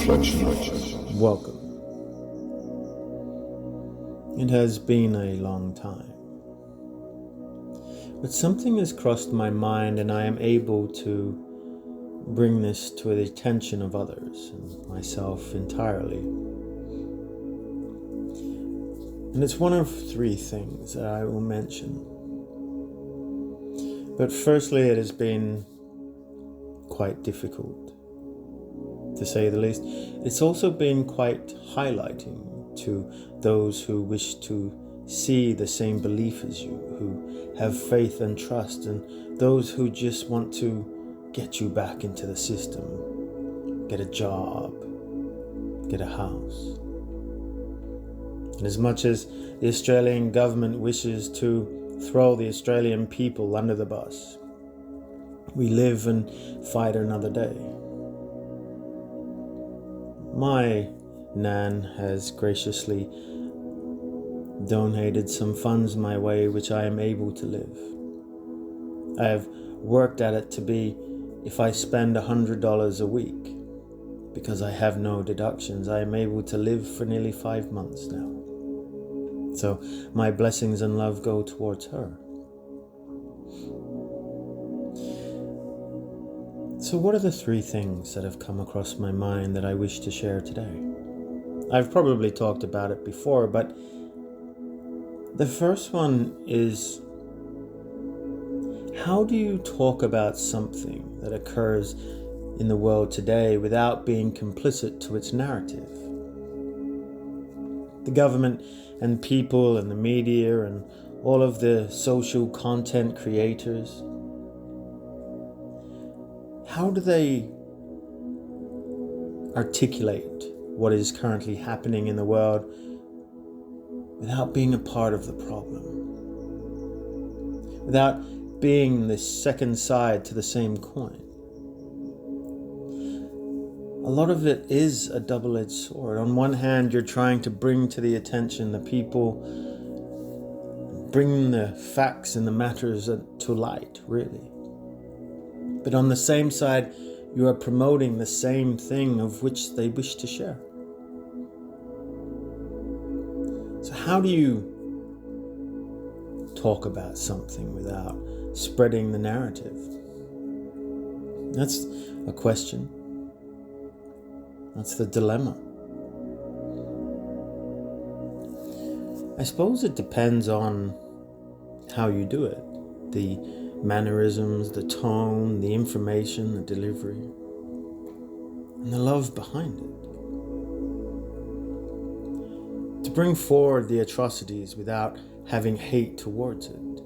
Welcome. It has been a long time, but something has crossed my mind and I am able to bring this to the attention of others and myself entirely. And it's one of three things that I will mention. But firstly, it has been quite difficult, to say the least. It's also been quite highlighting to those who wish to see the same belief as you, who have faith and trust, and those who just want to get you back into the system, get a job, get a house. And as much as the Australian government wishes to throw the Australian people under the bus, we live and fight another day. My Nan has graciously donated some funds my way, which I am able to live. I have worked at it to be, if I spend $100 a week, because I have no deductions, I am able to live for nearly 5 months now. So my blessings and love go towards her. So what are the three things that have come across my mind that I wish to share today? I've probably talked about it before, but the first one is, how do you talk about something that occurs in the world today without being complicit to its narrative? The government and people and the media and all of the social content creators, how do they articulate what is currently happening in the world without being a part of the problem? Without being the second side to the same coin? A lot of it is a double-edged sword. On one hand, you're trying to bring to the attention the people, bring the facts and the matters to light, really. But on the same side, you are promoting the same thing of which they wish to share. So how do you talk about something without spreading the narrative? That's a question. That's the dilemma. I suppose it depends on how you do it. The mannerisms, the tone, the information, the delivery, and the love behind it. To bring forward the atrocities without having hate towards it.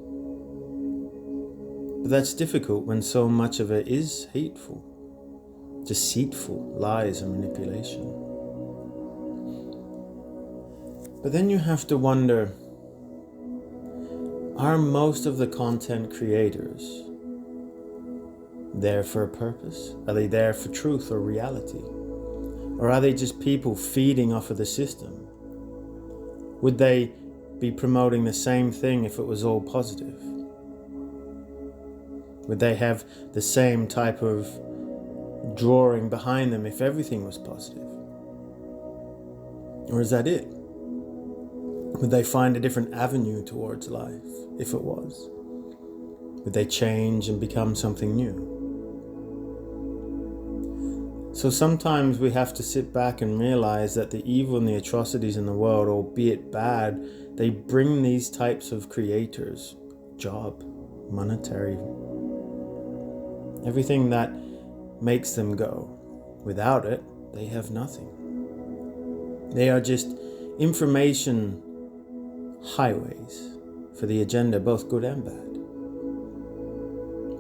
But that's difficult when so much of it is hateful, deceitful, lies and manipulation. But then you have to wonder, are most of the content creators there for a purpose? Are they there for truth or reality? Or are they just people feeding off of the system? Would they be promoting the same thing if it was all positive? Would they have the same type of drawing behind them if everything was positive? Or is that it? Would they find a different avenue towards life if it was? Would they change and become something new? So sometimes we have to sit back and realize that the evil and the atrocities in the world, albeit bad, they bring these types of creators job, monetary, everything that makes them go. Without it, they have nothing. They are just information highways for the agenda, both good and bad.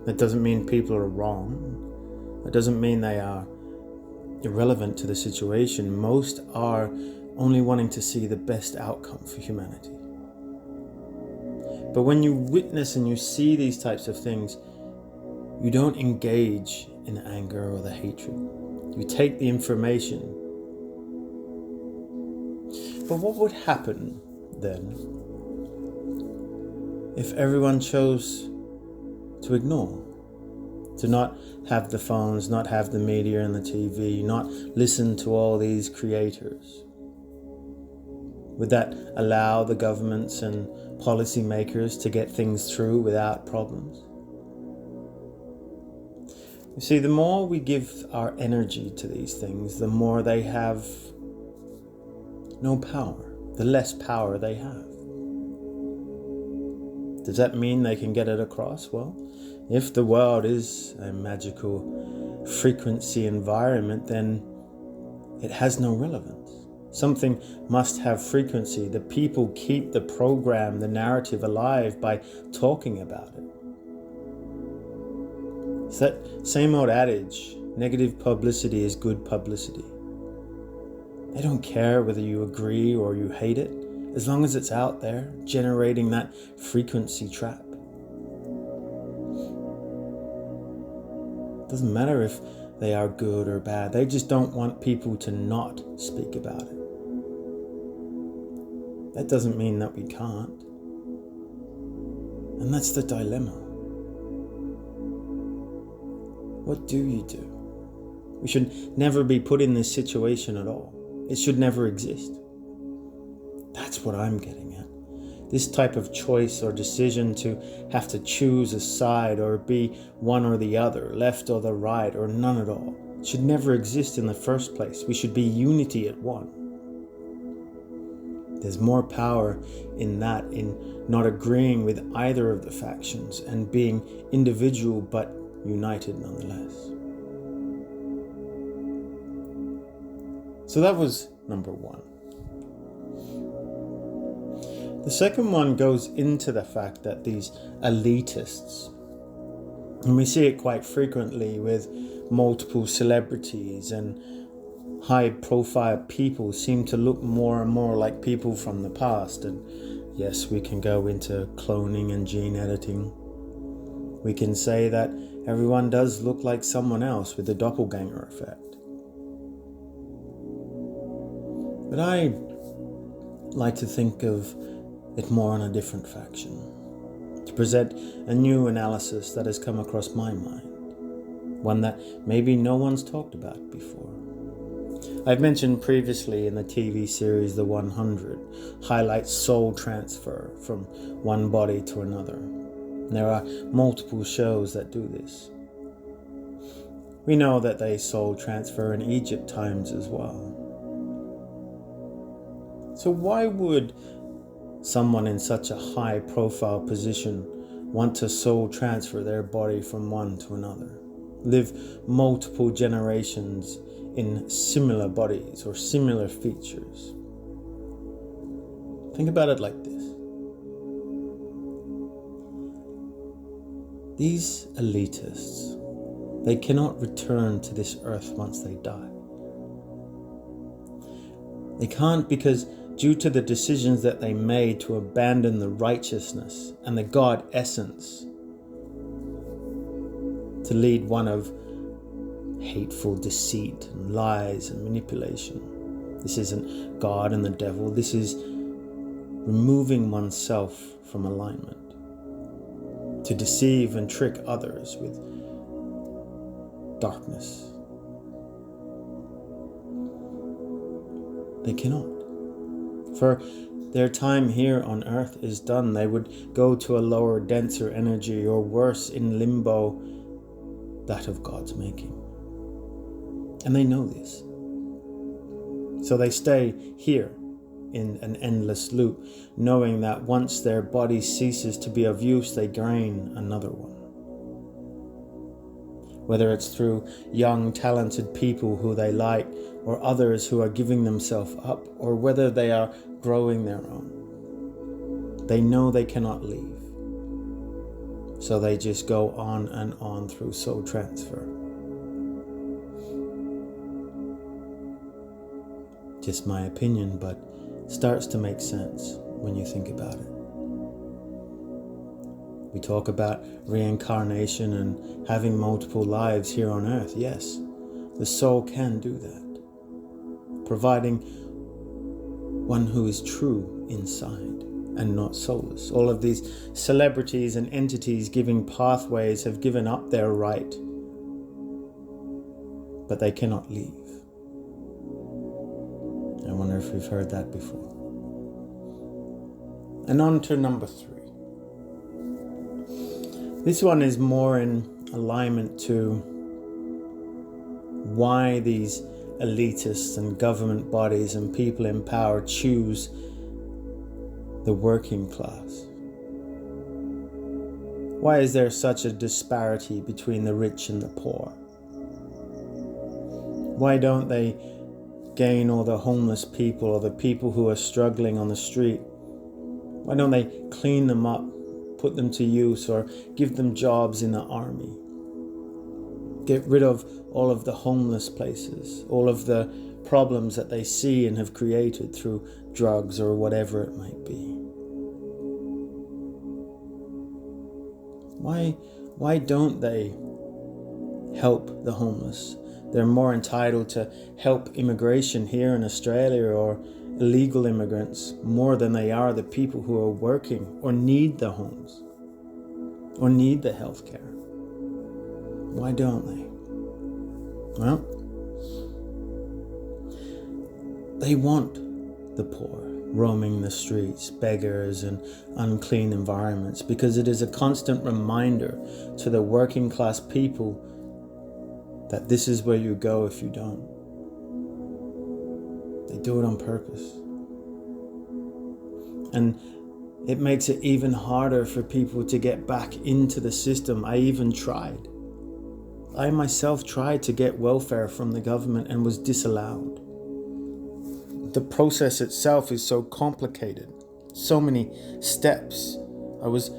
That doesn't mean people are wrong. That doesn't mean they are irrelevant to the situation. Most are only wanting to see the best outcome for humanity. But when you witness and you see these types of things, you don't engage in anger or the hatred. You take the information. But what would happen then if everyone chose to ignore? To not have the phones, not have the media and the TV, not listen to all these creators. Would that allow the governments and policymakers to get things through without problems? You see, the more we give our energy to these things, the more they have no power, the less power they have. Does that mean they can get it across? Well, if the world is a magical frequency environment, then it has no relevance. Something must have frequency. The people keep the program, the narrative alive by talking about it. It's that same old adage, negative publicity is good publicity. They don't care whether you agree or you hate it, as long as it's out there, generating that frequency trap. It doesn't matter if they are good or bad, they just don't want people to not speak about it. That doesn't mean that we can't. And that's the dilemma. What do you do? We should never be put in this situation at all. It should never exist. That's what I'm getting at. This type of choice or decision to have to choose a side or be one or the other, left or the right, or none at all, should never exist in the first place. We should be unity at one. There's more power in that, in not agreeing with either of the factions and being individual but united nonetheless. So that was number one. The second one goes into the fact that these elitists, and we see it quite frequently with multiple celebrities and high-profile people, seem to look more and more like people from the past. And yes, we can go into cloning and gene editing. We can say that everyone does look like someone else with the doppelganger effect. But I like to think of it more on a different faction, to present a new analysis that has come across my mind, one that maybe no one's talked about before. I've mentioned previously in the TV series The 100 highlights soul transfer from one body to another. There are multiple shows that do this. We know that they soul transfer in Egypt times as well. So why would someone in such a high profile position want to soul transfer their body from one to another? Live multiple generations in similar bodies or similar features? Think about it like this. These elitists, they cannot return to this earth once they die. They can't because due to the decisions that they made to abandon the righteousness and the God essence to lead one of hateful deceit and lies and manipulation. This isn't God and the devil. This is removing oneself from alignment to deceive and trick others with darkness. They cannot. For their time here on earth is done. They would go to a lower, denser energy, or worse, in limbo, that of God's making. And they know this. So they stay here in an endless loop, knowing that once their body ceases to be of use, they gain another one. Whether it's through young, talented people who they like, or others who are giving themselves up, or whether they are growing their own. They know they cannot leave. So they just go on and on through soul transfer. Just my opinion, but starts to make sense when you think about it. We talk about reincarnation and having multiple lives here on earth. Yes, the soul can do that, providing one who is true inside and not soulless. All of these celebrities and entities giving pathways have given up their right but they cannot leave. I wonder if we've heard that before. And on to number 3. This one is more in alignment to why these elitists and government bodies and people in power choose the working class. Why is there such a disparity between the rich and the poor? Why don't they gain all the homeless people or the people who are struggling on the street? Why don't they clean them up, put them to use, or give them jobs in the army? Get rid of all of the homeless places, all of the problems that they see and have created through drugs or whatever it might be. Why don't they help the homeless? They're more entitled to help immigration here in Australia or illegal immigrants more than they are the people who are working or need the homes or need the healthcare. Why don't they? Well, they want the poor roaming the streets, beggars and unclean environments, because it is a constant reminder to the working class people that this is where you go if you don't. They do it on purpose. And it makes it even harder for people to get back into the system. I even tried. I myself tried to get welfare from the government and was disallowed. The process itself is so complicated, so many steps. I was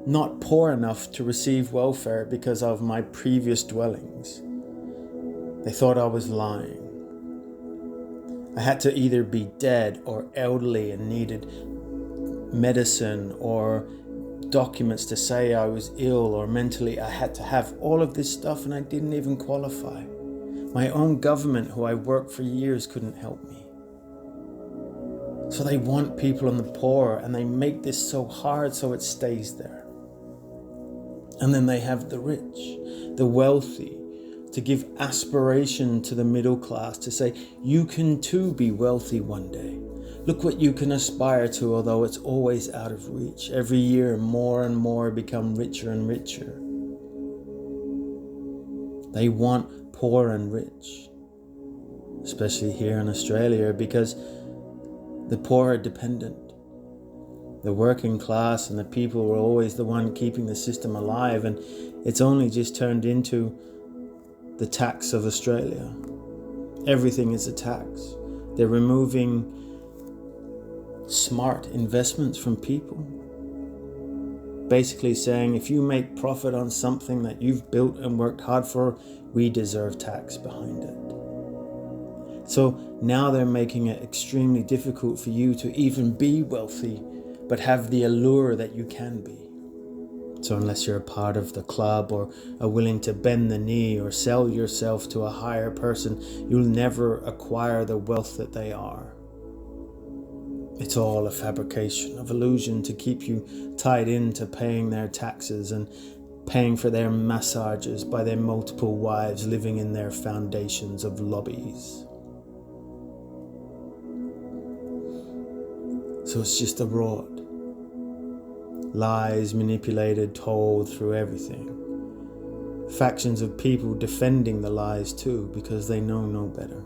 not poor enough to receive welfare because of my previous dwellings. They thought I was lying. I had to either be dead or elderly and needed medicine or documents to say I was ill or mentally. I had to have all of this stuff and I didn't even qualify. My own government, who I worked for years, couldn't help me. So they want people on the poor and they make this so hard so it stays there. And then they have the rich, the wealthy, to give aspiration to the middle class, to say, you can too be wealthy one day. Look what you can aspire to, although it's always out of reach. Every year, more and more become richer and richer. They want poor and rich, especially here in Australia, because the poor are dependent. The working class and the people were always the one keeping the system alive, and it's only just turned into the tax of Australia. Everything is a tax. They're removing smart investments from people. Basically saying, if you make profit on something that you've built and worked hard for, we deserve tax behind it. So now they're making it extremely difficult for you to even be wealthy, but have the allure that you can be. So unless you're a part of the club or are willing to bend the knee or sell yourself to a higher person, you'll never acquire the wealth that they are. It's all a fabrication of illusion to keep you tied into paying their taxes and paying for their massages by their multiple wives living in their foundations of lobbies. So it's just a rod. Lies manipulated, told through everything. Factions of people defending the lies too, because they know no better.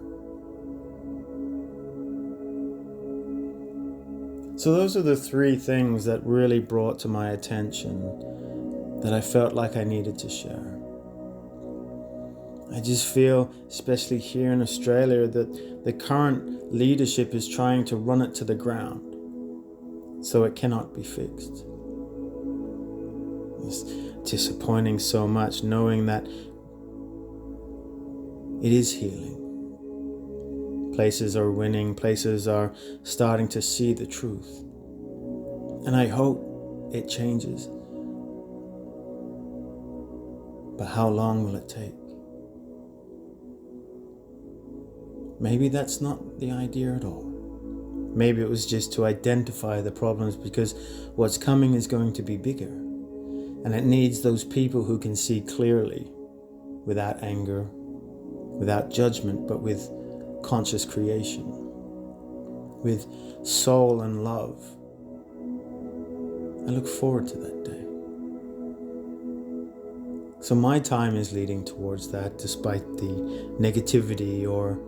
So those are the 3 things that really brought to my attention that I felt like I needed to share. I just feel, especially here in Australia, that the current leadership is trying to run it to the ground, so it cannot be fixed. It's disappointing so much knowing that it is healing. Places are winning, places are starting to see the truth. And I hope it changes. But how long will it take? Maybe that's not the idea at all. Maybe it was just to identify the problems, because what's coming is going to be bigger. And it needs those people who can see clearly, without anger, without judgment, but with conscious creation, with soul and love. I look forward to that day. So my time is leading towards that, despite the negativity or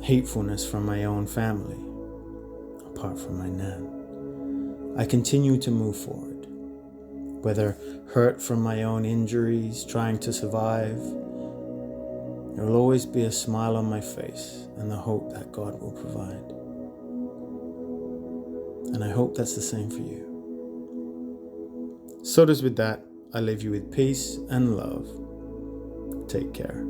hatefulness from my own family, apart from my nan. I continue to move forward, whether hurt from my own injuries, trying to survive. There will always be a smile on my face and the hope that God will provide. And I hope that's the same for you. So does with that, I leave you with peace and love. Take care.